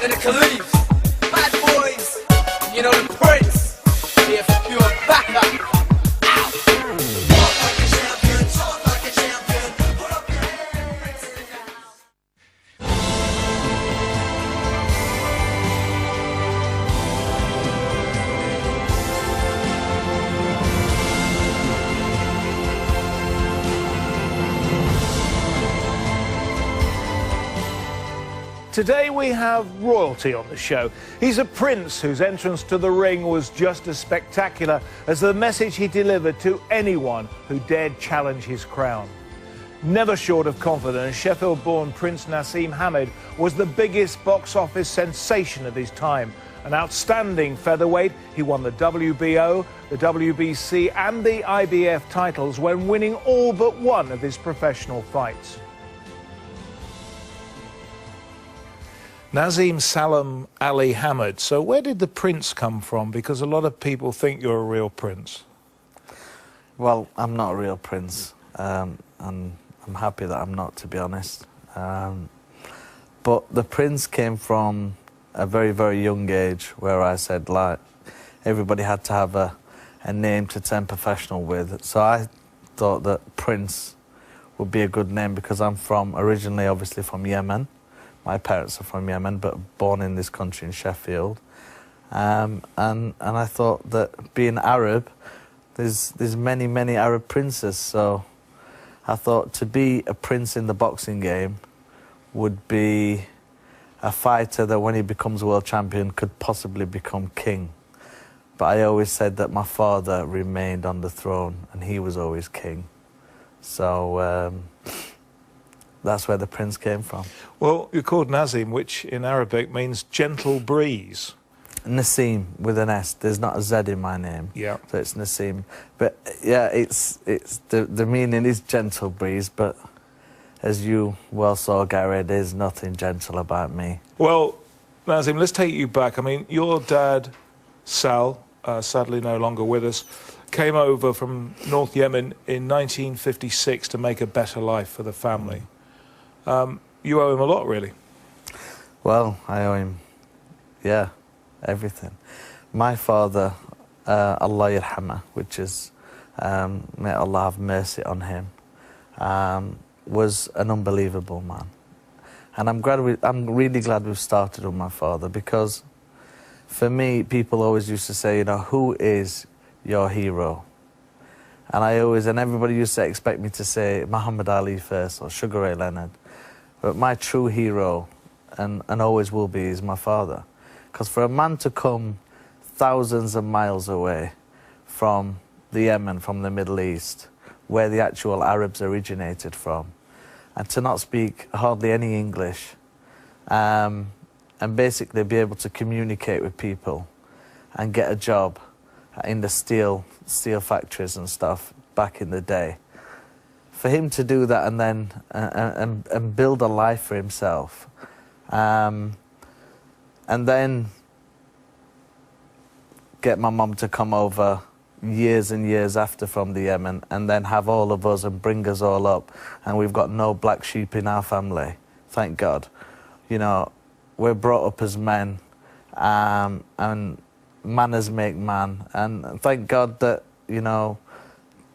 and the Khalifs, bad boys, you know the Prince, here for pure backup. Today we have royalty on the show. He's a prince whose entrance to the ring was just as spectacular as the message he delivered to anyone who dared challenge his crown. Never short of confidence, Sheffield-born Prince Naseem Hamed was the biggest box office sensation of his time. An outstanding featherweight, he won the WBO, the WBC and the IBF titles when winning all but one of his professional fights. Naseem Salam Ali Hamed. So where did the prince come from? Because a lot of people think you're a real prince. Well, I'm not a real prince, and I'm happy that I'm not, to be honest. But the prince came from a very, very young age where I said, like, everybody had to have a name to turn professional with. So I thought that Prince would be a good name because I'm originally obviously from Yemen. My parents are from Yemen, but born in this country in Sheffield. And I thought that being Arab, there's many, many Arab princes. So I thought to be a prince in the boxing game would be a fighter that when he becomes world champion could possibly become king. But I always said that my father remained on the throne and he was always king. So that's where the prince came from. Well, you're called Naseem, which in Arabic means gentle breeze. Naseem with an S. There's not a Z in my name. Yeah. So it's Naseem. But yeah, it's the meaning is gentle breeze, but as you well saw, Gary, there's nothing gentle about me. Well, Naseem, let's take you back. I mean, your dad, Sal, sadly no longer with us, came over from North Yemen in 1956 to make a better life for the family. You owe him a lot, really. Well, I owe him, yeah, everything. My father, Allah yarhamah, which is, may Allah have mercy on him, was an unbelievable man. And I'm really glad we've started with my father, because for me, people always used to say, you know, who is your hero? And everybody used to expect me to say Muhammad Ali first or Sugar Ray Leonard. But my true hero, and always will be, is my father. Because for a man to come thousands of miles away from the Yemen, from the Middle East, where the actual Arabs originated from, and to not speak hardly any English, and basically be able to communicate with people and get a job in the steel factories and stuff back in the day. For him to do that and then and build a life for himself, and then get my mum to come over years and years after from the Yemen, and then have all of us and bring us all up, and we've got no black sheep in our family, thank God. You know, we're brought up as men, and manners make man, and thank God that, you know,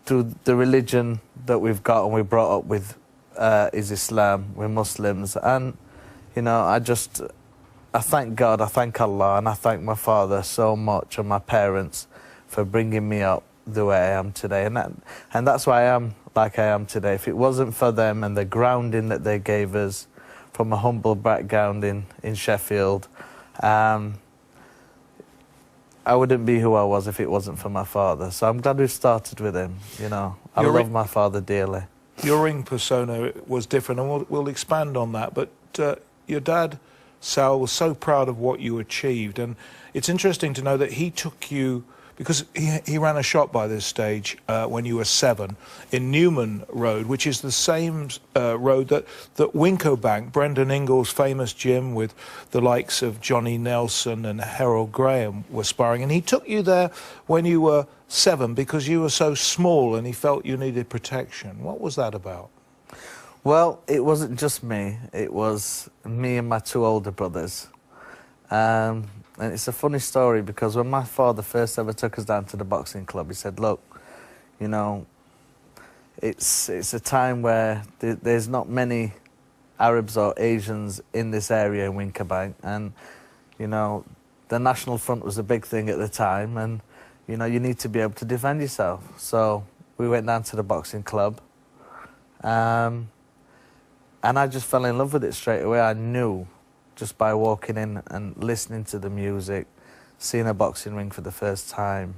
through the religion that we've got and we're brought up with is Islam, we're Muslims, and, you know, I thank God, I thank Allah, and I thank my father so much, and my parents, for bringing me up the way I am today, and that's why I am like I am today. If it wasn't for them and the grounding that they gave us from a humble background in Sheffield, I wouldn't be who I was if it wasn't for my father. So I'm glad we've started with him, you know. I love my father dearly. Your ring persona was different, and we'll expand on that, but your dad, Sal, was so proud of what you achieved, and it's interesting to know that he took you, because he ran a shop by this stage when you were 7 in Newbon Road, which is the same road that Winco Bank, Brendan Ingall's famous gym with the likes of Johnny Nelson and Harold Graham, were sparring. And he took you there when you were 7 because you were so small and he felt you needed protection. What was that about? Well, it wasn't just me. It was me and my 2 older brothers. And it's a funny story because when my father first ever took us down to the boxing club, he said, look, you know, it's a time where there's not many Arabs or Asians in this area in Wincobank, and, you know, the National Front was a big thing at the time, and, you know, you need to be able to defend yourself. So we went down to the boxing club, and I just fell in love with it straight away. I knew, just by walking in and listening to the music, seeing a boxing ring for the first time,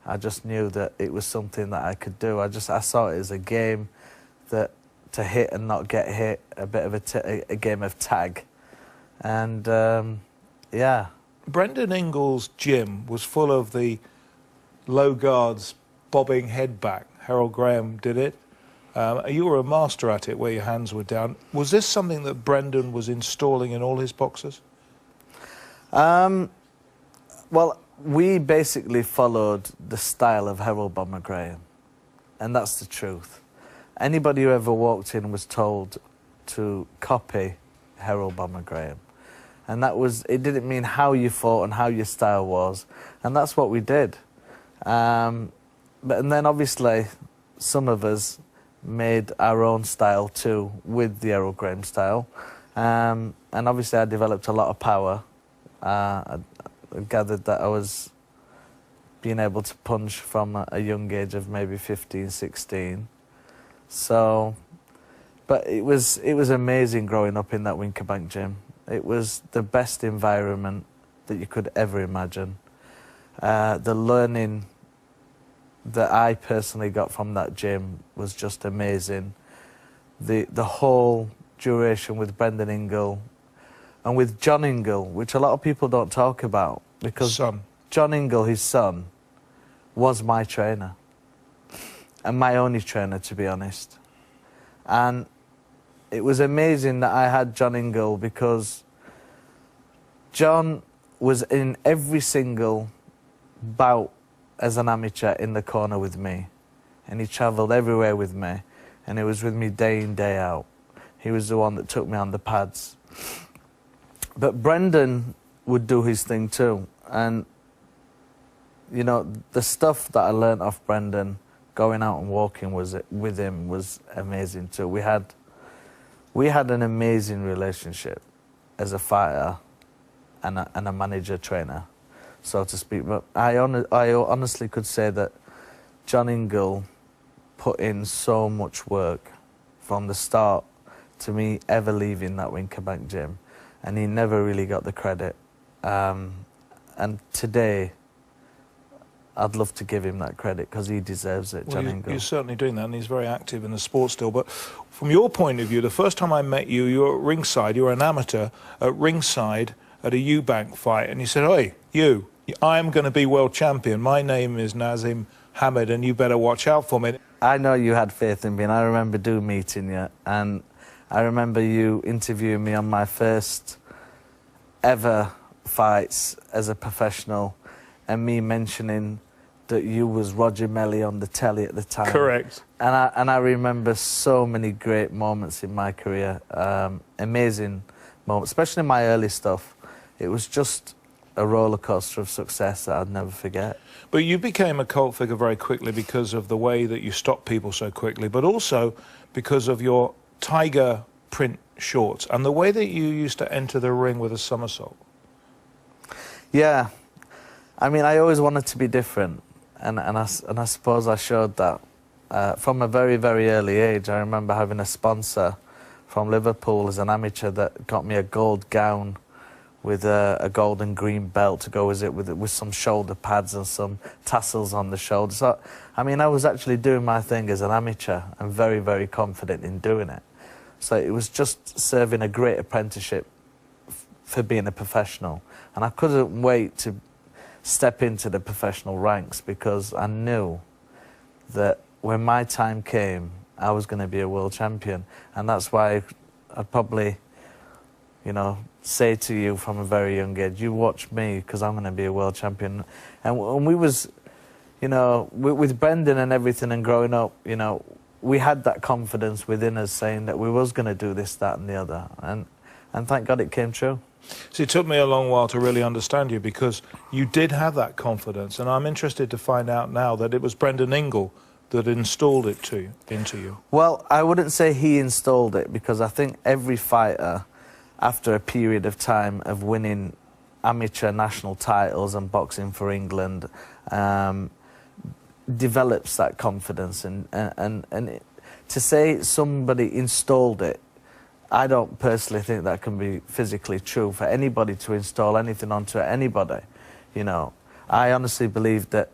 I just knew that it was something that I could do. I saw it as a game that to hit and not get hit, a bit of a game of tag. And, yeah. Brendan Ingall's gym was full of the low guards bobbing head back. Harold Graham did it. You were a master at it, where your hands were down. Was this something that Brendan was installing in all his boxers? Well, we basically followed the style of Harold Bomber Graham, and that's the truth. Anybody who ever walked in was told to copy Harold Bomber Graham. And that was, it didn't mean how you fought and how your style was, and that's what we did. And then obviously some of us made our own style too with the Harold Graham style. And obviously I developed a lot of power. I gathered that I was being able to punch from a young age of maybe 15, 16. So, but it was amazing growing up in that Wincobank gym. It was the best environment that you could ever imagine. The learning that I personally got from that gym was just amazing. The whole duration with Brendan Ingall and with John Ingall, which a lot of people don't talk about, because Son. John Ingall, his son, was my trainer, and my only trainer, to be honest. And it was amazing that I had John Ingall, because John was in every single bout as an amateur in the corner with me, and he travelled everywhere with me, and he was with me day in, day out. He was the one that took me on the pads. But Brendan would do his thing too, and you know, the stuff that I learnt off Brendan, going out and walking with him was amazing too. We had an amazing relationship as a fighter and a manager trainer, so to speak. But I honestly could say that John Ingall put in so much work from the start to me ever leaving that Wincobank gym, and he never really got the credit. And today, I'd love to give him that credit, because he deserves it, John Ingall. You're certainly doing that, and he's very active in the sport still. But from your point of view, the first time I met you, you were at ringside, you were an amateur at ringside at a Eubank fight, and you said, "Hey, you, I'm going to be world champion. My name is Naseem Hamed, and you better watch out for me." I know you had faith in me, and I remember meeting you, and I remember you interviewing me on my first ever fights as a professional, and me mentioning that you was Roger Melly on the telly at the time. Correct. And I remember so many great moments in my career, amazing moments, especially in my early stuff. It was just a roller coaster of success that I'd never forget. But you became a cult figure very quickly because of the way that you stopped people so quickly, but also because of your tiger print shorts and the way that you used to enter the ring with a somersault. Yeah, I mean, I always wanted to be different, and I suppose I showed that from a very, very early age. I remember having a sponsor from Liverpool as an amateur that got me a gold gown with a gold and green belt to go with it, with some shoulder pads and some tassels on the shoulders. So, I mean, I was actually doing my thing as an amateur and very, very confident in doing it. So it was just serving a great apprenticeship for being a professional. And I couldn't wait to step into the professional ranks, because I knew that when my time came, I was going to be a world champion. And that's why I'd probably, you know, say to you from a very young age, you watch me, because I'm going to be a world champion. And we was, you know, with Brendan and everything and growing up, you know, we had that confidence within us saying that we was going to do this, that and the other. And thank God it came true. See, it took me a long while to really understand you because you did have that confidence, and I'm interested to find out now that it was Brendan Ingle that installed it into you. Well, I wouldn't say he installed it, because I think every fighter, after a period of time of winning amateur national titles and boxing for England, develops that confidence. To say somebody installed it, I don't personally think that can be physically true for anybody to install anything onto anybody. You know, I honestly believe that,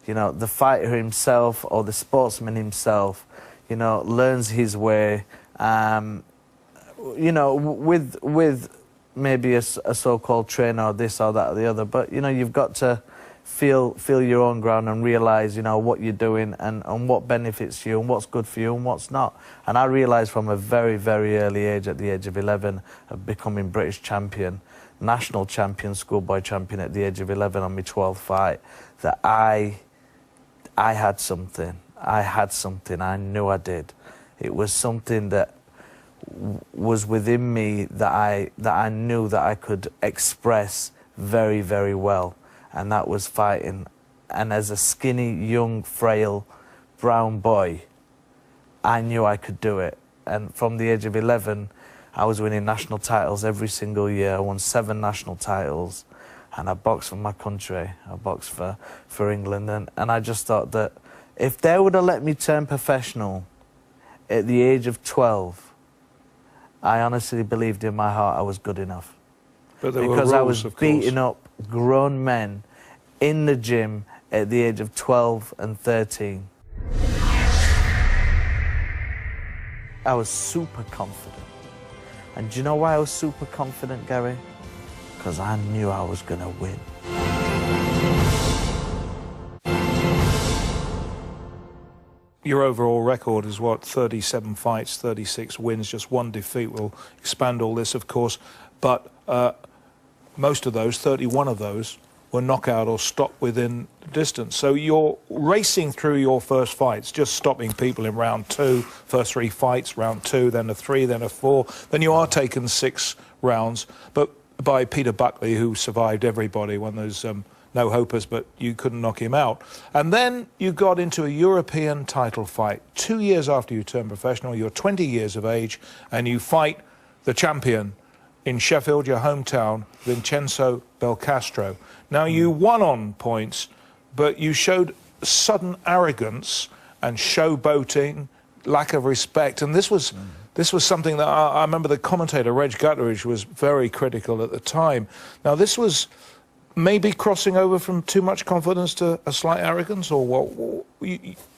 you know, the fighter himself or the sportsman himself, you know, learns his way, you know, with maybe a so-called trainer or this or that or the other. But, you know, you've got to feel your own ground and realise, you know, what you're doing and what benefits you and what's good for you and what's not. And I realised from a very, very early age, at the age of 11, of becoming British champion, national champion, schoolboy champion at the age of 11 on my 12th fight, that I had something. I had something. I knew I did. It was something that was within me that I knew that I could express very, very well. And that was fighting. And as a skinny, young, frail, brown boy, I knew I could do it. And from the age of 11, I was winning national titles every single year. I won 7 national titles, and I boxed for my country. I boxed for England. And I just thought that if they would have let me turn professional at the age of 12, I honestly believed in my heart I was good enough. But there because were rules, I was of course. beating up grown men in the gym at the age of 12 and 13. I was super confident. And do you know why I was super confident, Gary? Because I knew I was going to win. Your overall record is what, 37 fights, 36 wins, just 1 defeat. We'll expand all this, of course. But most of those, 31 of those, were knockout or stopped within the distance. So you're racing through your first fights, just stopping people in round 2, first 3 fights, round 2, then a 3, then a 4. Then you are taken 6 rounds, but by Peter Buckley, who survived everybody when there's no-hopers, but you couldn't knock him out. And then you got into a European title fight 2 years after you turned professional. You're 20 years of age, and you fight the champion in Sheffield, your hometown, Vincenzo Belcastro. Now, you won on points, but you showed sudden arrogance and showboating, lack of respect, and this was something that I remember the commentator, Reg Gutteridge, was very critical at the time. Now, this was maybe crossing over from too much confidence to a slight arrogance, or what?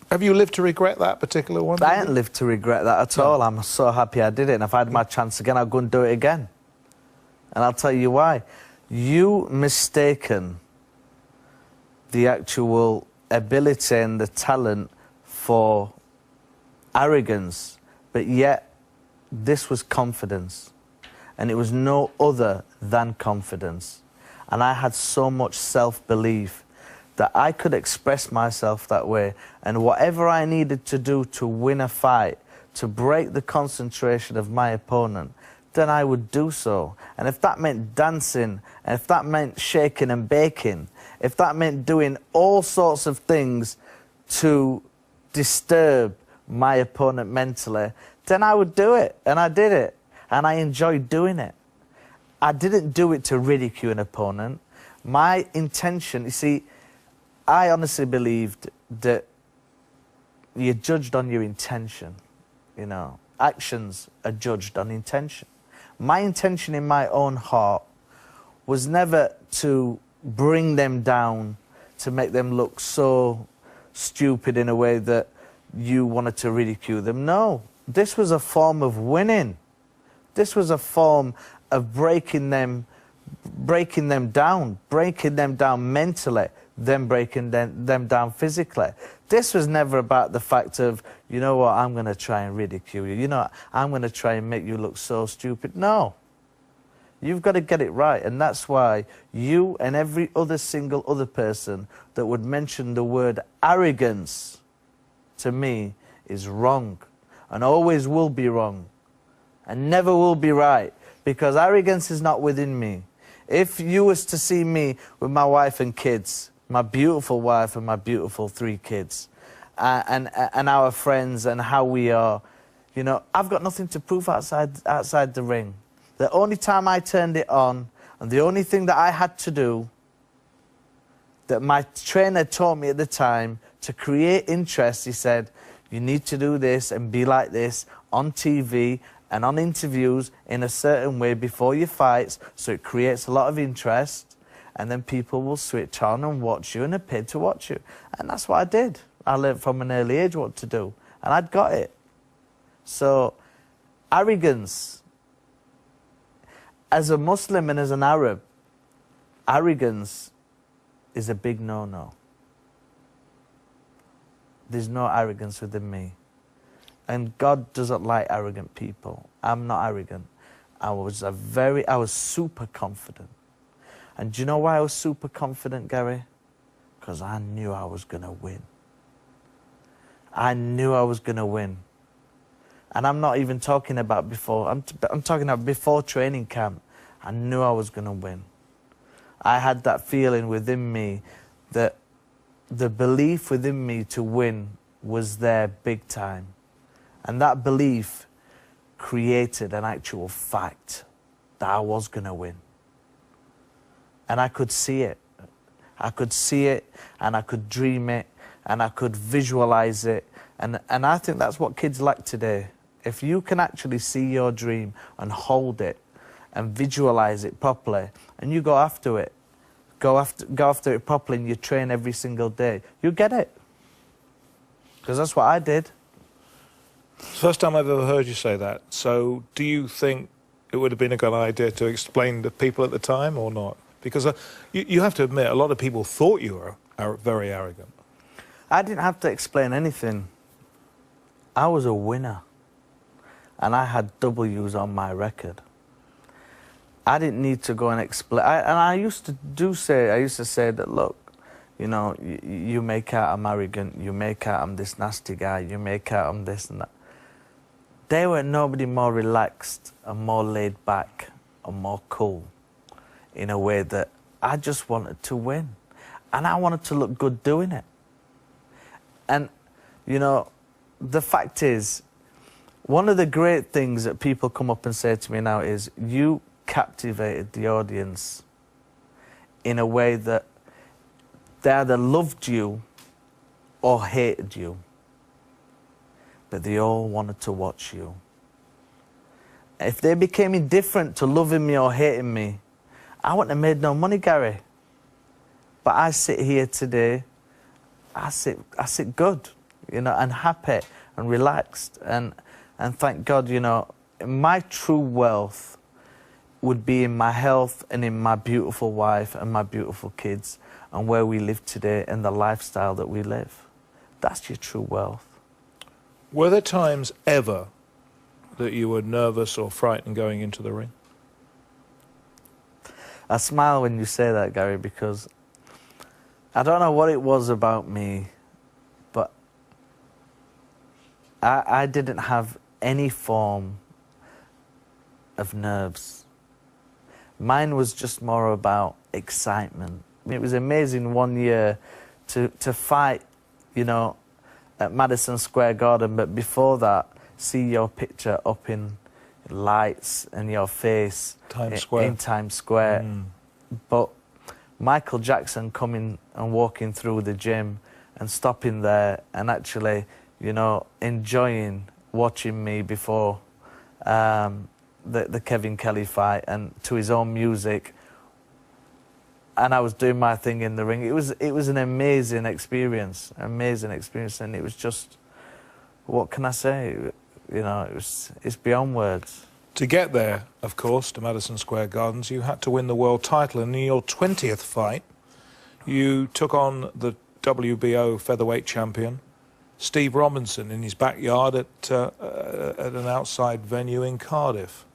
Have you lived to regret that particular one? I ain't lived to regret that at all. I'm so happy I did it, and if I had my chance again, I'd go and do it again. And I'll tell you why. You mistaken the actual ability and the talent for arrogance, but yet this was confidence, and it was no other than confidence. And I had so much self-belief that I could express myself that way, and whatever I needed to do to win a fight, to break the concentration of my opponent, then I would do so. And if that meant dancing, and if that meant shaking and baking, if that meant doing all sorts of things to disturb my opponent mentally, then I would do it. And I did it. And I enjoyed doing it. I didn't do it to ridicule an opponent. My intention, you see, I honestly believed that you're judged on your intention. You know, actions are judged on intention. My intention in my own heart was never to bring them down, to make them look so stupid in a way that you wanted to ridicule them. No, this was a form of winning. This was a form of breaking them down mentally, then breaking them down physically. This was never about the fact of, you know what, I'm going to try and ridicule you. You know, I'm going to try and make you look so stupid. No. You've got to get it right. And that's why you and every other single other person that would mention the word arrogance to me is wrong, and always will be wrong, and never will be right. because arrogance is not within me. If you was to see me with my wife and kids, my beautiful wife and my beautiful 3 kids, and our friends and how we are, you know, I've got nothing to prove outside the ring. The only time I turned it on, and the only thing that I had to do, that my trainer taught me at the time, to create interest, he said, you need to do this and be like this on TV and on interviews in a certain way before your fights, so it creates a lot of interest, and then people will switch on and watch you and are paid to watch you. And that's what I did. I learned from an early age what to do, and I'd got it. So, arrogance, as a Muslim and as an Arab, arrogance is a big no-no. There's no arrogance within me. And God doesn't like arrogant people. I'm not arrogant. I was super confident. And do you know why I was super confident, Gary? Because I knew I was going to win. I knew I was going to win. And I'm not even talking about before. I'm talking about before training camp. I knew I was going to win. I had that feeling within me that the belief within me to win was there big time. And that belief created an actual fact that I was going to win. And I could see it. I could see it, and I could dream it, and I could visualize it. And I think that's what kids lack today. If you can actually see your dream and hold it and visualize it properly, and you go after it, go after it properly, and you train every single day, you get it. Because that's what I did. First time I've ever heard you say that. So do you think it would have been a good idea to explain to people at the time or not? Because you have to admit, a lot of people thought you were very arrogant. I didn't have to explain anything. I was a winner. And I had W's on my record. I didn't need to go and explain. I used to say that, look, you know, you make out I'm arrogant, you make out I'm this nasty guy, you make out I'm this and that. There were nobody more relaxed and more laid back and more cool in a way that I just wanted to win. And I wanted to look good doing it. And, you know, the fact is, one of the great things that people come up and say to me now is, you captivated the audience in a way that they either loved you or hated you, but they all wanted to watch you. If they became indifferent to loving me or hating me, I wouldn't have made no money, Gary. But I sit here today, I sit good, you know, and happy and relaxed, and thank God, you know, my true wealth would be in my health and in my beautiful wife and my beautiful kids and where we live today and the lifestyle that we live. That's your true wealth. Were there times ever that you were nervous or frightened going into the ring? I smile when you say that, Gary, because I don't know what it was about me, but I didn't have any form of nerves. Mine was just more about excitement. It was amazing one year to fight, you know, at Madison Square Garden, but before that, see your picture up in lights and your face in Times Square. But Michael Jackson coming and walking through the gym and stopping there and actually, you know, enjoying watching me before the Kevin Kelly fight and to his own music, and I was doing my thing in the ring. It was an amazing experience, and it was just, what can I say? You know, it's beyond words. To get there, of course, to Madison Square Gardens, you had to win the world title, and in your 20th fight, you took on the WBO featherweight champion, Steve Robinson, in his backyard at an outside venue in Cardiff.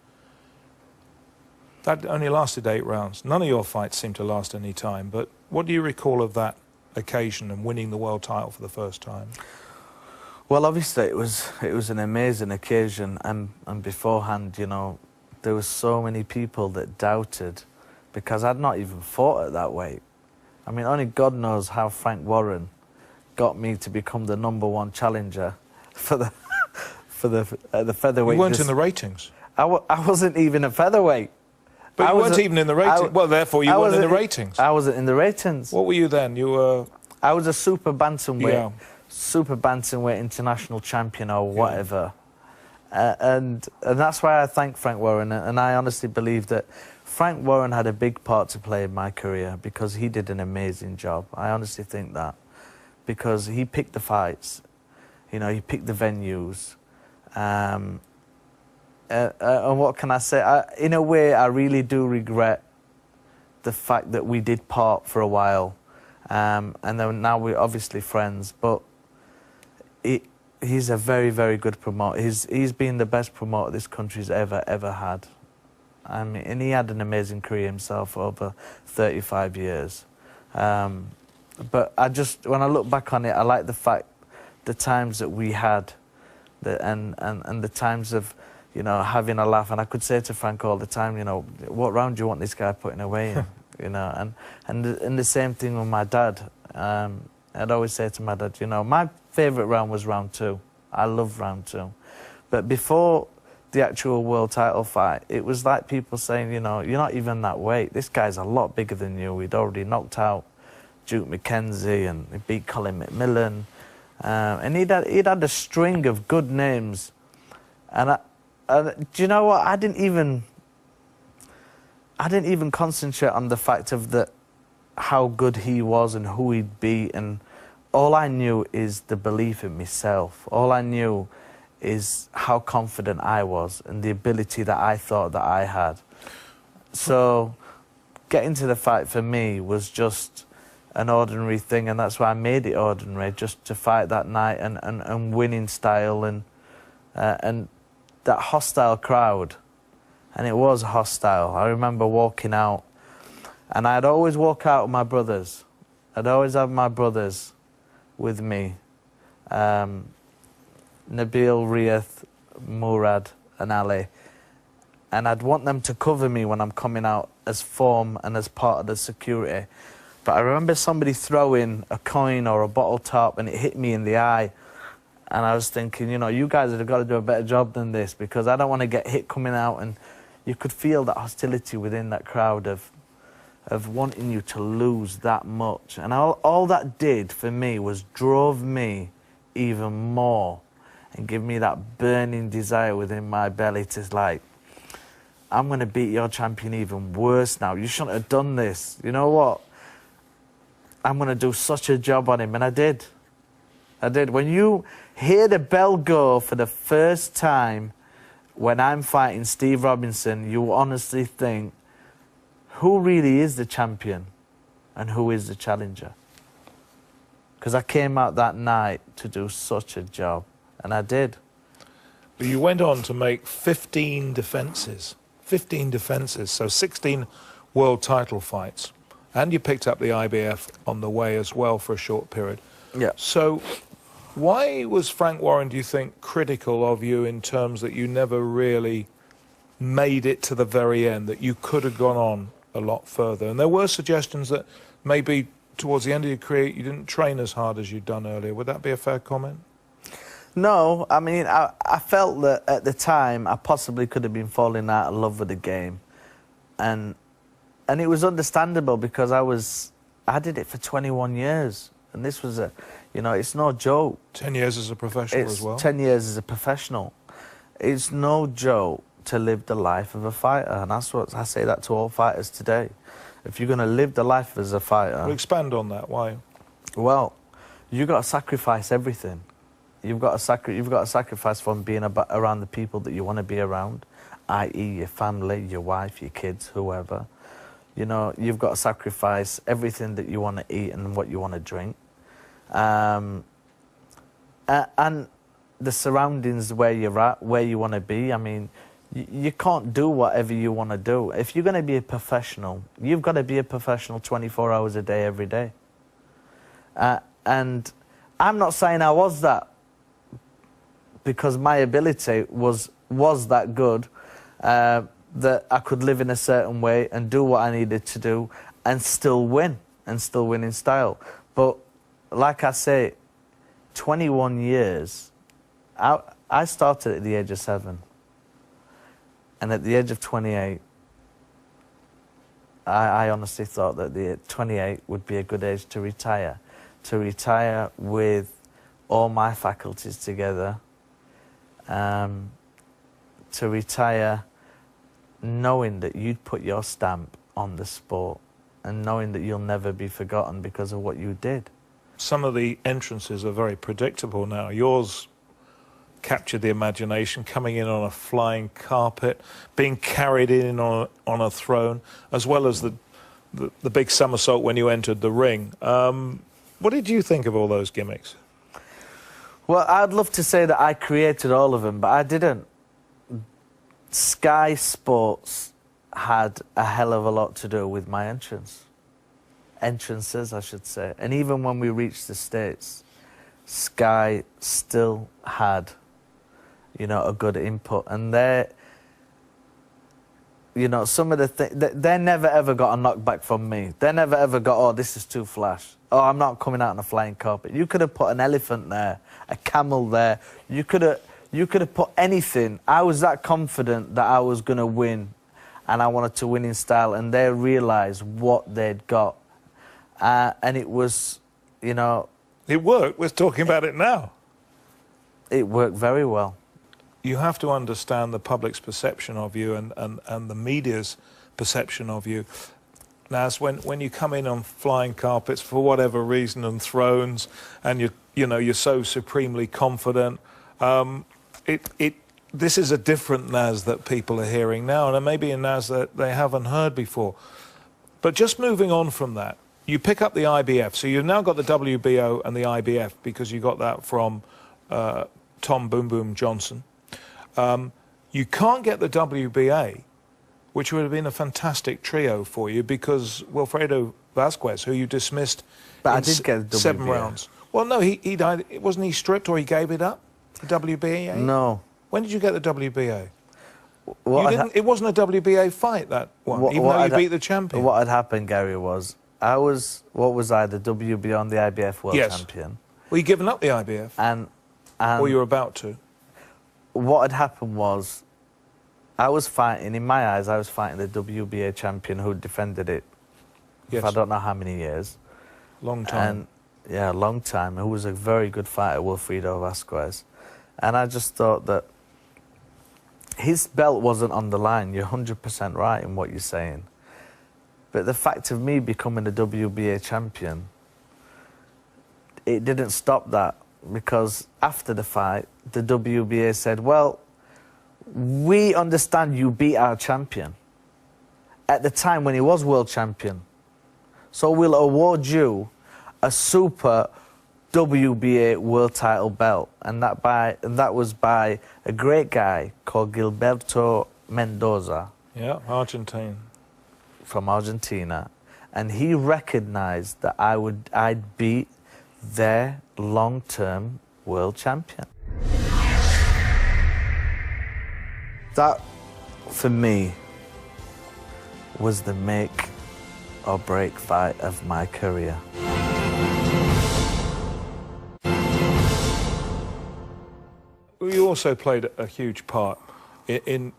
That only lasted 8 rounds. None of your fights seem to last any time, but what do you recall of that occasion and winning the world title for the first time? Well, obviously it was an amazing occasion, and beforehand, you know, there were so many people that doubted because I'd not even fought at that weight. I mean, only God knows how Frank Warren got me to become the #1 challenger for the the featherweight. You weren't in the ratings. I wasn't even a featherweight. But you weren't even in the ratings. Well, therefore, you weren't in the ratings. I wasn't in the ratings. What were you then? You were... I was a super bantamweight. Yeah. Super bantamweight international champion or whatever. And that's why I thank Frank Warren. And I honestly believe that Frank Warren had a big part to play in my career because he did an amazing job. I honestly think that. Because he picked the fights. You know, he picked the venues. And what can I say? In a way, I really do regret the fact that we did part for a while. And then now we're obviously friends. But he's a very, very good promoter. He's been the best promoter this country's ever had. I mean, and he had an amazing career himself for over 35 years. But when I look back on it, I like the fact, the times that we had, and the times of, you know, having a laugh. And I could say to Frank all the time, you know, what round do you want this guy putting away in? You know, and the same thing with my dad. I'd always say to my dad, you know, my favourite round was round 2. I loved round 2. But before the actual world title fight, it was like people saying, you know, you're not even that weight. This guy's a lot bigger than you. He'd already knocked out Duke McKenzie and he beat Colin McMillan. And he'd had a string of good names. And do you know what? I didn't even concentrate on the fact of how good he was and who he'd beat. And all I knew is the belief in myself. All I knew is how confident I was and the ability that I thought that I had. So getting to the fight for me was just an ordinary thing, and that's why I made it ordinary, just to fight that night and win in style and that hostile crowd. And it was hostile. I remember walking out, and I'd always walk out with my brothers. I'd always have my brothers with me. Nabil, Riyadh, Murad and Ali. And I'd want them to cover me when I'm coming out as form and as part of the security. But I remember somebody throwing a coin or a bottle top and it hit me in the eye. And I was thinking, you know, you guys have got to do a better job than this because I don't want to get hit coming out. And you could feel that hostility within that crowd of wanting you to lose that much. And all that did for me was drove me even more and give me that burning desire within my belly to, like, I'm going to beat your champion even worse now. You shouldn't have done this. You know what? I'm going to do such a job on him. And I did. I did. When you hear the bell go for the first time when I'm fighting Steve Robinson, you honestly think, who really is the champion and who is the challenger? Because I came out that night to do such a job, and I did. But you went on to make 15 defences. 15 defences, so 16 world title fights. And you picked up the IBF on the way as well for a short period. Yeah. So why was Frank Warren, do you think, critical of you in terms that you never really made it to the very end, that you could have gone on a lot further? And there were suggestions that maybe towards the end of your career you didn't train as hard as you'd done earlier. Would that be a fair comment? No, I mean, I felt that at the time I possibly could have been falling out of love with the game. And it was understandable because I did it for 21 years. And this was you know, it's no joke. 10 years as a professional as well? 10 years as a professional. It's no joke to live the life of a fighter. And that's what I say that to all fighters today. If you're going to live the life as a fighter... Well, expand on that. Why? Well, you've got to sacrifice everything. You've got to sacrifice from being around the people that you want to be around, i.e. your family, your wife, your kids, whoever. You know, you've got to sacrifice everything that you want to eat and what you want to drink. And the surroundings where you're at, where you want to be. I mean, you can't do whatever you want to do. If you're going to be a professional, you've got to be a professional 24 hours a day, every day. And I'm not saying I was that, because my ability was that good. that I could live in a certain way and do what I needed to do and still win in style. But like I say, 21 years, I started at the age of 7. And at the age of 28, I honestly thought that the 28 would be a good age to retire with all my faculties together, to retire knowing that you'd put your stamp on the sport and knowing that you'll never be forgotten because of what you did. Some of the entrances are very predictable now. Yours captured the imagination, coming in on a flying carpet, being carried in on a throne, as well as the big somersault when you entered the ring. What did you think of all those gimmicks? Well, I'd love to say that I created all of them, but I didn't. Sky Sports had a hell of a lot to do with my entrances, I should say. And even when we reached the States, Sky still had, you know, a good input. And they're, you know, some of the things, they never ever got a knockback from me. They never ever got, oh, this is too flash. Oh, I'm not coming out on a flying carpet. You could have put an elephant there, a camel there. You could have put anything. I was that confident that I was going to win, and I wanted to win in style, and they realised what they'd got. And it was, you know... It worked. We're talking about it now. It worked very well. You have to understand the public's perception of you and the media's perception of you. Nas, when you come in on flying carpets for whatever reason and thrones, and you're so supremely confident, this is a different Nas that people are hearing now, and maybe a Nas that they haven't heard before. But just moving on from that, you pick up the IBF. So you've now got the WBO and the IBF because you got that from Tom Boom Boom Johnson. You can't get the WBA, which would have been a fantastic trio for you because Wilfredo Vasquez, who you dismissed I did get the 7 WBA. rounds. Well, no, he died. Wasn't he stripped or he gave it up, the WBA? No. When did you get the WBA? What It wasn't a WBA fight, that one, even though you beat the champion. What had happened, Gary, was I was the WBO and the IBF world champion. Well, you given up the IBF? And or you were about to? What had happened was I was fighting, in my eyes, I was fighting the WBA champion who defended it Yes. for I don't know how many years. Long time. And, yeah, a long time. Who was a very good fighter, Wilfredo Vasquez. And I just thought that his belt wasn't on the line. You're 100% right in what you're saying. But the fact of me becoming the WBA champion, it didn't stop that, because after the fight, the WBA said, well, we understand you beat our champion at the time when he was world champion, so we'll award you a super WBA world title belt. And that was by a great guy called Gilberto Mendoza. Yeah, Argentine. From Argentina. And he recognized that I'd beat their long-term world champion. That, for me, was the make or break fight of my career. You also played a huge part in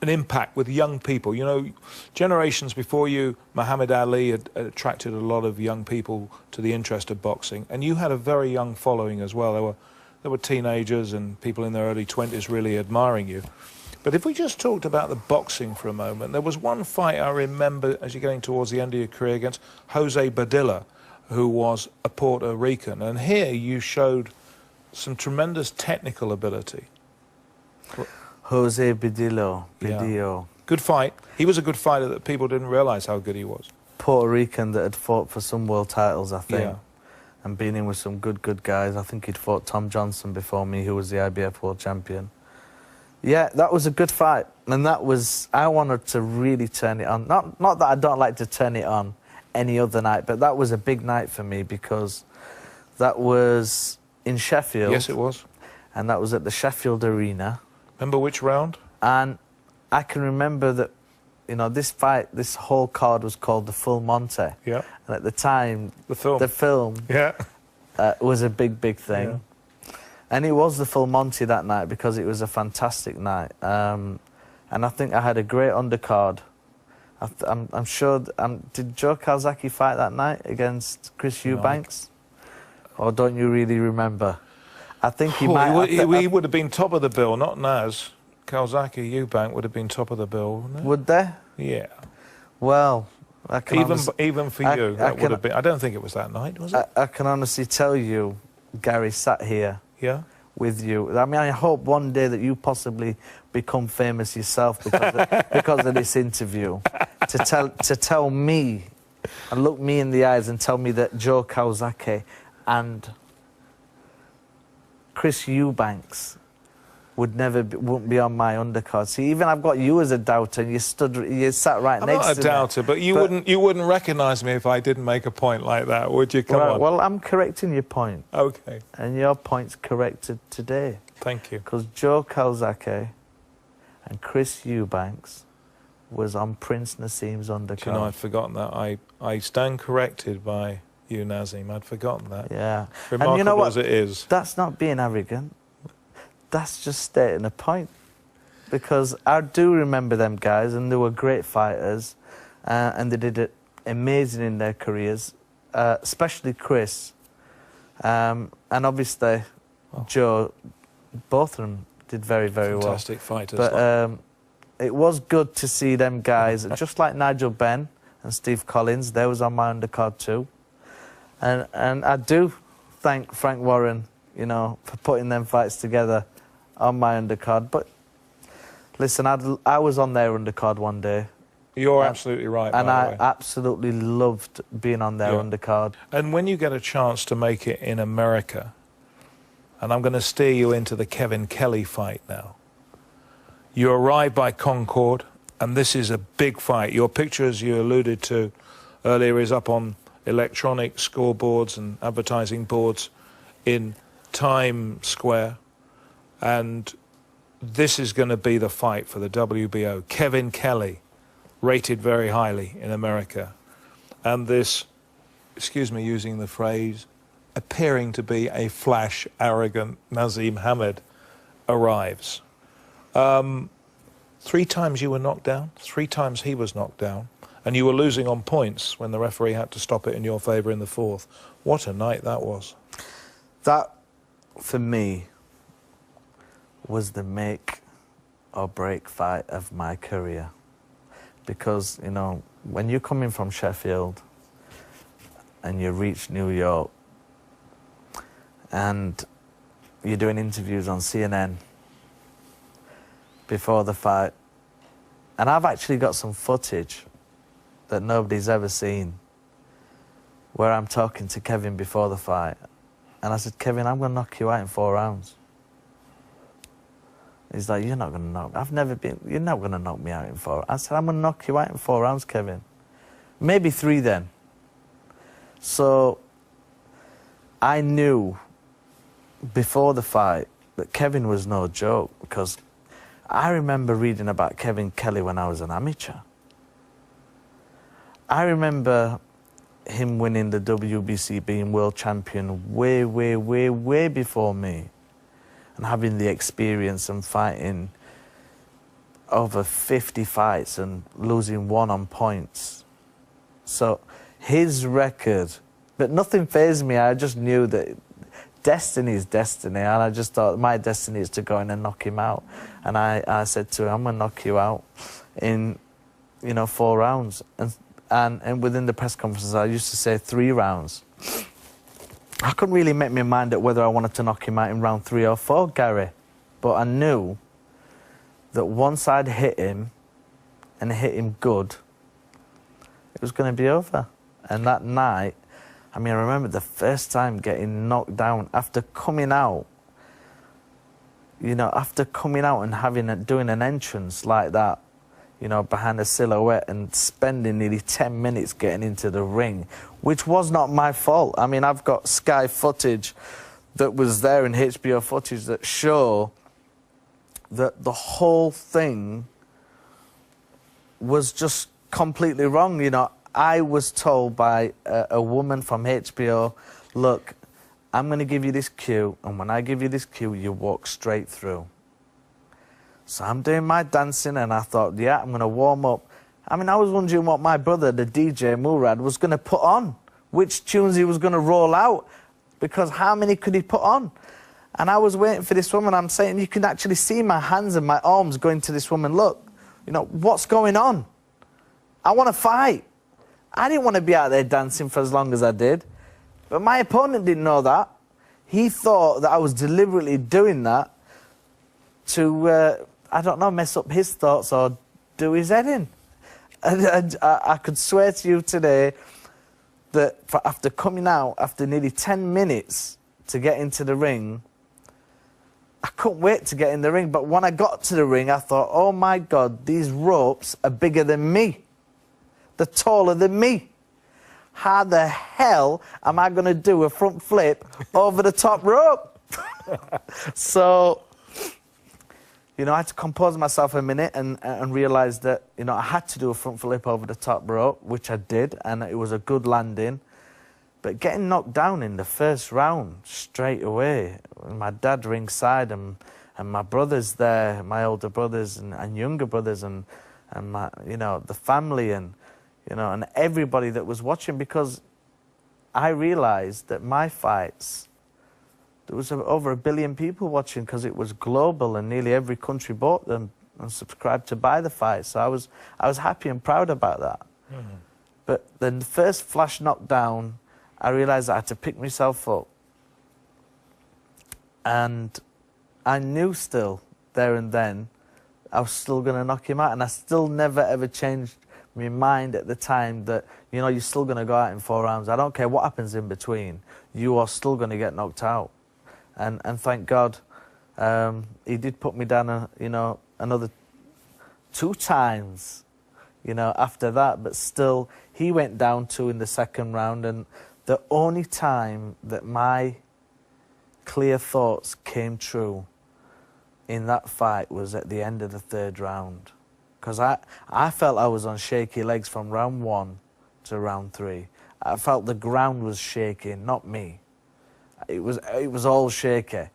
an impact with young people. You know, generations before you, Muhammad Ali had attracted a lot of young people to the interest of boxing, and you had a very young following as well. There were teenagers and people in their early 20s really admiring you. But if we just talked about the boxing for a moment, there was one fight I remember as you're getting towards the end of your career against Jose Badilla, who was a Puerto Rican, and here you showed some tremendous technical ability. Jose Badillo. Yeah. Good fight. He was a good fighter that people didn't realise how good he was. Puerto Rican that had fought for some world titles, I think. Yeah. And been in with some good guys. I think he'd fought Tom Johnson before me, who was the IBF world champion. Yeah, that was a good fight. And that was, I wanted to really turn it on. Not that I don't like to turn it on any other night, but that was a big night for me because that was in Sheffield. Yes, it was. And that was at the Sheffield Arena. Remember which round? And I can remember that you know, this fight, this whole card was called the Full Monty. Yeah. And at the time, The film. Yeah. Was a big, big thing. Yeah. And it was the Full Monty that night because it was a fantastic night. And I think I had a great undercard. I'm sure... did Joe Calzaghe fight that night against Chris Eubanks? Or don't you really remember? I think he might... He would have been top of the bill, not Naz. Calzaghe, Eubank would have been top of the bill, wouldn't it? Would they? Yeah. Well, I can even for you, that would have been... I don't think it was that night, was it? I can honestly tell you, Gary sat here with you. I mean, I hope one day that you possibly become famous yourself because of this interview. To tell me, and look me in the eyes and tell me that Joe Calzaghe and Chris Eubanks wouldn't be on my undercard. See, even I've got you as a doubter, and you sat right next to me. I'm not a doubter, but you wouldn't recognise me if I didn't make a point like that, would you? Come on. Well, I'm correcting your point. Okay. And your point's corrected today. Thank you. Because Joe Calzaghe and Chris Eubanks was on Prince Naseem's undercard. Do you know, I'd forgotten that. I stand corrected by you, Naseem. I'd forgotten that. Yeah. Remarkable and you know what? As it is. That's not being arrogant. That's just stating a point. Because I do remember them guys, and they were great fighters, and they did it amazing in their careers, especially Chris. And obviously, Joe, both of them did very, very well. Fantastic fighters. But it was good to see them guys, just like Nigel Benn and Steve Collins. They was on my undercard too. And I do thank Frank Warren, you know, for putting them fights together on my undercard. But listen, I was on their undercard one day. You're absolutely right, and by the way. I absolutely loved being on their undercard. And when you get a chance to make it in America, and I'm going to steer you into the Kevin Kelly fight now. You arrive by Concord, and this is a big fight. Your picture, as you alluded to earlier, is up on electronic scoreboards and advertising boards in Times Square. And this is going to be the fight for the WBO. Kevin Kelly, rated very highly in America. And this, excuse me using the phrase, appearing to be a flash, arrogant Naseem Hamed arrives. 3 times you were knocked down, 3 times he was knocked down, and you were losing on points when the referee had to stop it in your favour in the 4th. What a night that was. That, for me, was the make or break fight of my career. Because, you know, when you're coming from Sheffield and you reach New York and you're doing interviews on CNN before the fight, and I've actually got some footage that nobody's ever seen where I'm talking to Kevin before the fight, and I said, Kevin, I'm going to knock you out in 4 rounds. He's like, you're not going to knock me. You're not going to knock me out in 4. I said, I'm going to knock you out in 4 rounds, Kevin. Maybe 3 then. So I knew before the fight that Kevin was no joke, because I remember reading about Kevin Kelly when I was an amateur. I remember him winning the WBC, being world champion way, way, way, way before me, and having the experience and fighting over 50 fights and losing 1 on points. So his record, but nothing fazed me. I just knew that destiny is destiny, and I just thought my destiny is to go in and knock him out. And I said to him, I'm going to knock you out in, 4 rounds. And within the press conferences, I used to say 3 rounds. I couldn't really make my mind up whether I wanted to knock him out in round 3 or 4, Gary. But I knew that once I'd hit him, and hit him good, it was going to be over. And that night, I mean, I remember the first time getting knocked down after coming out, after coming out and doing an entrance like that, behind a silhouette, and spending nearly 10 minutes getting into the ring, which was not my fault. I mean, I've got Sky footage that was there, in HBO footage, that show that the whole thing was just completely wrong. You know, I was told by a woman from HBO, look, I'm going to give you this cue, and when I give you this cue, you walk straight through. So I'm doing my dancing, and I thought, yeah, I'm going to warm up. I mean, I was wondering what my brother, the DJ Murad, was going to put on, which tunes he was going to roll out, because how many could he put on? And I was waiting for this woman. I'm saying, you can actually see my hands and my arms going to this woman, look, you know, what's going on? I want to fight. I didn't want to be out there dancing for as long as I did. But my opponent didn't know that. He thought that I was deliberately doing that to, I don't know, mess up his thoughts or do his head in. And I could swear to you today that after coming out, after nearly 10 minutes to get into the ring, I couldn't wait to get in the ring. But when I got to the ring, I thought, oh my God, these ropes are bigger than me. They're taller than me. How the hell am I going to do a front flip over the top rope? So, you know, I had to compose myself a minute and realise that, you know, I had to do a front flip over the top rope, which I did, and it was a good landing. But getting knocked down in the first round straight away, my dad ringside and my brothers there, my older brothers and younger brothers and my, you know, the family and, you know, and everybody that was watching, because I realised that my fights, there was over 1 billion people watching because it was global and nearly every country bought them and subscribed to buy the fights. So I was happy and proud about that. Mm-hmm. But then the first flash knockdown, I realised I had to pick myself up. And I knew still, there and then, I was still going to knock him out. And I still never ever changed my mind at the time that, you know, you're still going to go out in 4 rounds. I don't care what happens in between. You are still going to get knocked out. And thank God, he did put me down, you know, another 2 times, you know, after that. But still, he went down 2 in the second round. And the only time that my clear thoughts came true in that fight was at the end of the 3rd round. Because I felt I was on shaky legs from round 1 to round 3. I felt the ground was shaking, not me. It was all shaky.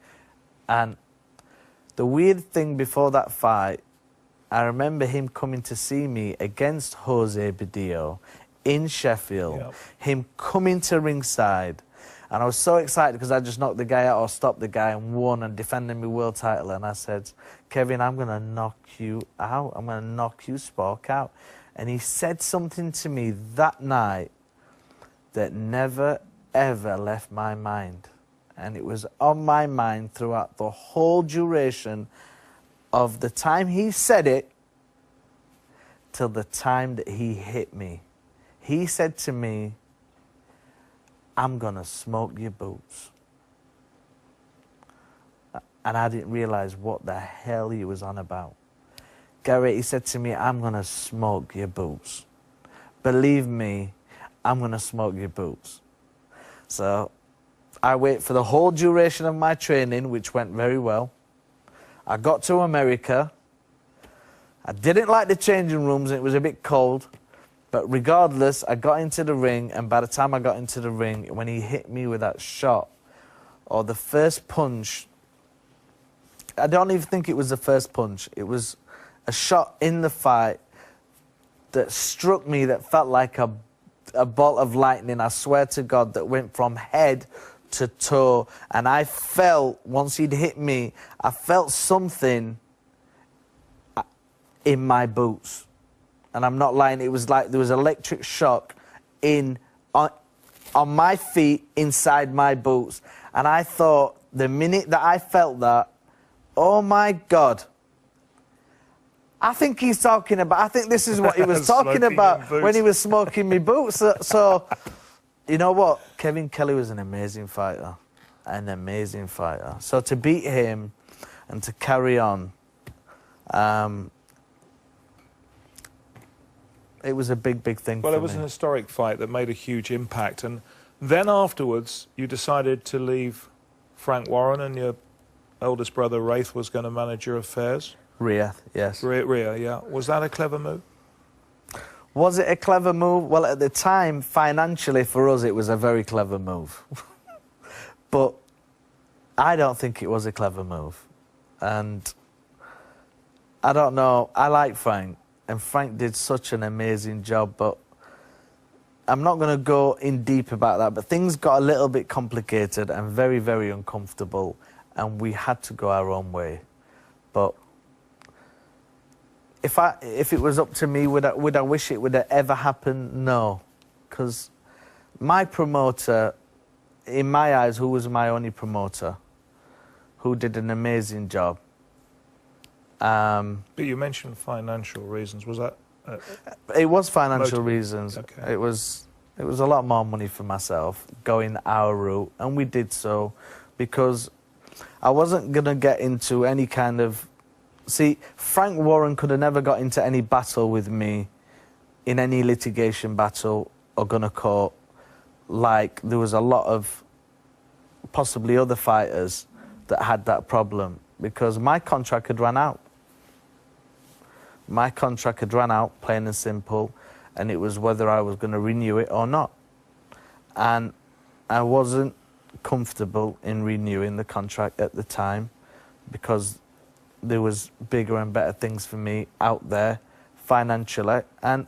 And the weird thing before that fight, I remember him coming to see me against Jose Badillo in Sheffield, yep. Him coming to ringside. And I was so excited because I just knocked the guy out or stopped the guy and won and defended my world title. And I said, Kevin, I'm going to knock you out. I'm going to knock you Spork out. And he said something to me that night that never, ever left my mind. And it was on my mind throughout the whole duration of the time he said it till the time that he hit me. He said to me, I'm going to smoke your boots. And I didn't realise what the hell he was on about. Gary, he said to me, I'm going to smoke your boots. Believe me, I'm going to smoke your boots. So I wait for the whole duration of my training, which went very well. I got to America. I didn't like the changing rooms. It was a bit cold. But regardless, I got into the ring, and by the time I got into the ring, when he hit me with that shot, or the first punch, I don't even think it was the first punch. It was a shot in the fight that struck me that felt like a bolt of lightning, I swear to God, that went from head to toe. And I felt, once he'd hit me, I felt something in my boots. And I'm not lying, it was like there was electric shock on my feet, inside my boots. And I thought, the minute that I felt that, oh my God, I think he's talking about, I think this is what he was talking about when he was smoking me boots. So, you know what? Kevin Kelly was an amazing fighter. An amazing fighter. So to beat him and to carry on, it was a big, big thing for me. Well, it was an historic fight that made a huge impact. And then afterwards, you decided to leave Frank Warren, and your eldest brother, Rafe, was going to manage your affairs. Rhea, yes. Rhea, yeah. Was that a clever move? Was it a clever move? Well, at the time, financially for us, it was a very clever move. But I don't think it was a clever move. And I don't know, I like Frank, and Frank did such an amazing job, but I'm not going to go in deep about that, but things got a little bit complicated and very, very uncomfortable, and we had to go our own way. But if it was up to me, would I wish it would have ever happened? No, because my promoter, in my eyes, who was my only promoter, who did an amazing job. But you mentioned financial reasons. Was that? It was financial reasons. Okay. It was a lot more money for myself going our route, and we did so because I wasn't going to get into any kind of... See, Frank Warren could have never got into any battle with me, in any litigation battle or gone to court, like there was a lot of possibly other fighters that had that problem, because my contract had run out. My contract had run out, plain and simple, and it was whether I was going to renew it or not. And I wasn't comfortable in renewing the contract at the time because there was bigger and better things for me out there financially, and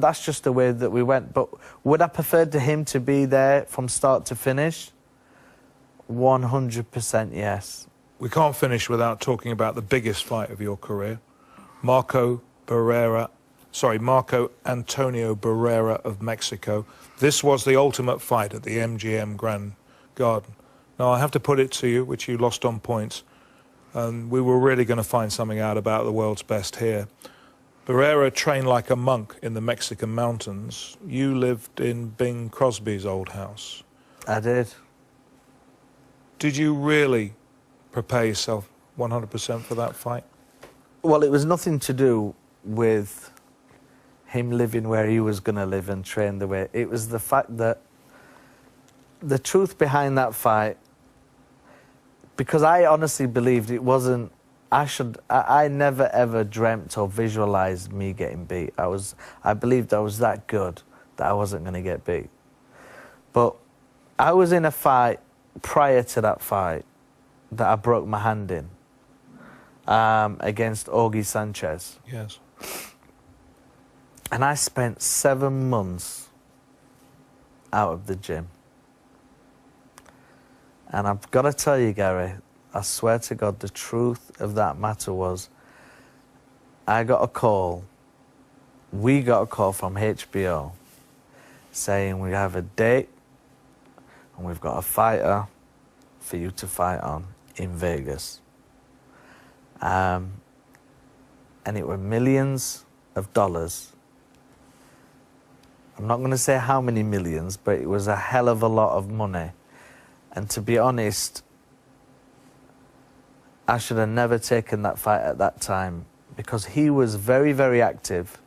that's just the way that we went. But would I prefer to him to be there from start to finish? 100% yes. We can't finish without talking about the biggest fight of your career. Marco Antonio Barrera of Mexico. This was the ultimate fight at the MGM Grand Garden. Now, I have to put it to you, which you lost on points, and we were really going to find something out about the world's best here. Barrera trained like a monk in the Mexican mountains. You lived in Bing Crosby's old house. I did. Did you really prepare yourself 100% for that fight? Well, it was nothing to do with him living where he was going to live and train the way. It was the fact that the truth behind that fight, because I honestly believed it wasn't, I never ever dreamt or visualized me getting beat. I believed I was that good that I wasn't going to get beat. But I was in a fight prior to that fight that I broke my hand in. Against Augie Sanchez. Yes. And I spent 7 months out of the gym. And I've got to tell you, Gary, I swear to God, the truth of that matter was, I got a call, we got a call from HBO saying we have a date and we've got a fighter for you to fight on in Vegas. And it were millions of dollars. I'm not going to say how many millions, but it was a hell of a lot of money. And to be honest, I should have never taken that fight at that time, because he was very, very active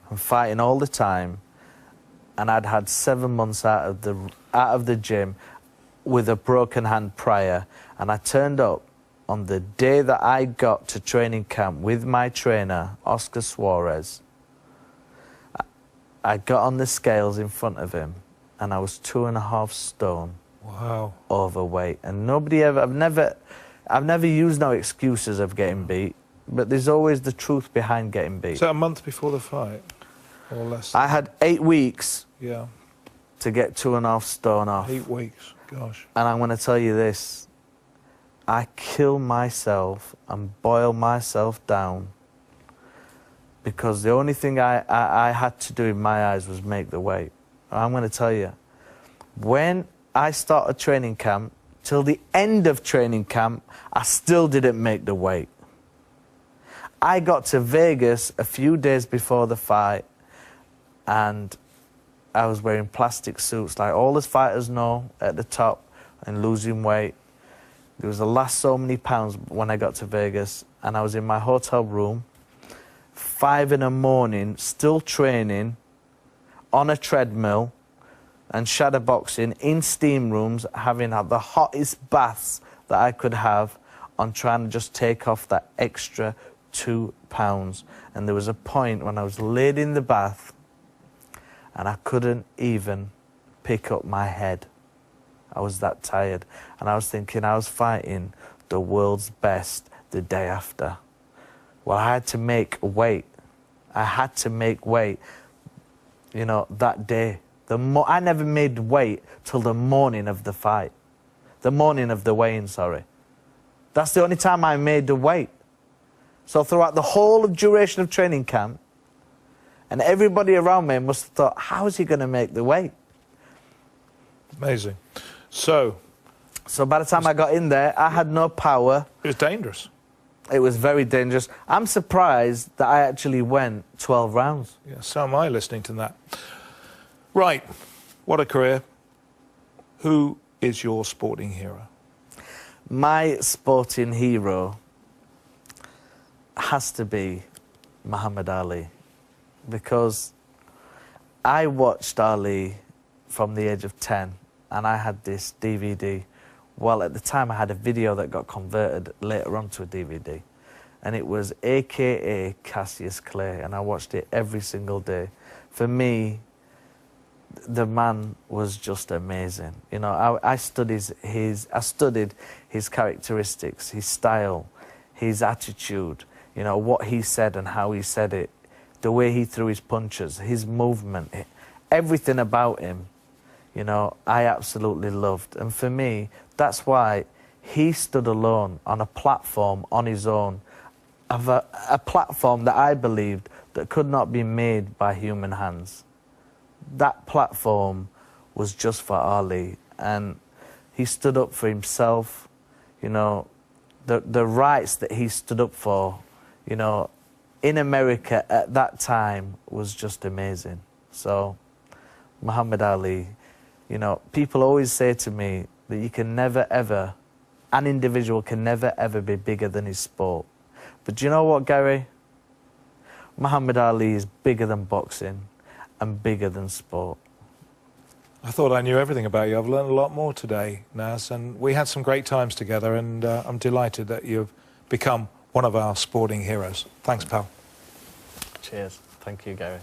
and fighting all the time. And I'd had 7 months out of the gym with a broken hand prior, and I turned up on the day that I got to training camp with my trainer, Oscar Suarez. I got on the scales in front of him, and I was 2.5 stone. Wow. Overweight. And I've never used no excuses of getting beat, but there's always the truth behind getting beat. So a month before the fight, or less? I had 8 weeks Yeah. to get 2.5 stone off. 8 weeks, gosh. And I'm going to tell you this, I kill myself and boil myself down, because the only thing I had to do in my eyes was make the weight. I'm going to tell you, when I started training camp, till the end of training camp, I still didn't make the weight. I got to Vegas a few days before the fight, and I was wearing plastic suits like all the fighters know at the top and losing weight. There was the last so many pounds when I got to Vegas, and I was in my hotel room, 5 in the morning, still training on a treadmill and shadow boxing in steam rooms, having had the hottest baths that I could have, on trying to just take off that extra 2 pounds. And there was a point when I was laid in the bath and I couldn't even pick up my head. I was that tired, and I was thinking I was fighting the world's best the day after. Well, I had to make weight. I had to make weight, you know, that day. I never made weight till the morning of the fight. The morning of the weigh-in, sorry. That's the only time I made the weight. So throughout the whole duration of training camp, and everybody around me must have thought, how is he going to make the weight? Amazing. So by the time I got in there, I had no power. it was dangerous. It was very dangerous. I'm surprised that I actually went 12 rounds. Yeah, so am I listening to that. Right, what a career. Who is your sporting hero? My sporting hero has to be Muhammad Ali, because I watched Ali from the age of 10, and I had this DVD. Well, at the time I had a video that got converted later on to a DVD, and it was AKA Cassius Clay, and I watched it every single day. For me, the man was just amazing. You know, I studied his characteristics, his style, his attitude, you know, what he said and how he said it, the way he threw his punches, his movement, everything about him, you know, I absolutely loved. And for me, that's why he stood alone on a platform on his own, of a platform that I believed that could not be made by human hands. That platform was just for Ali, and he stood up for himself, you know, the rights that he stood up for, you know, in America at that time was just amazing. So, Muhammad Ali, you know, people always say to me that you can never ever, an individual can never ever be bigger than his sport. But do you know what, Gary? Muhammad Ali is bigger than boxing and bigger than sport. I thought I knew everything about you. I've learned a lot more today, Nas, and we had some great times together, and I'm delighted that you've become one of our sporting heroes. Thanks, pal. Cheers. Thank you, Gary.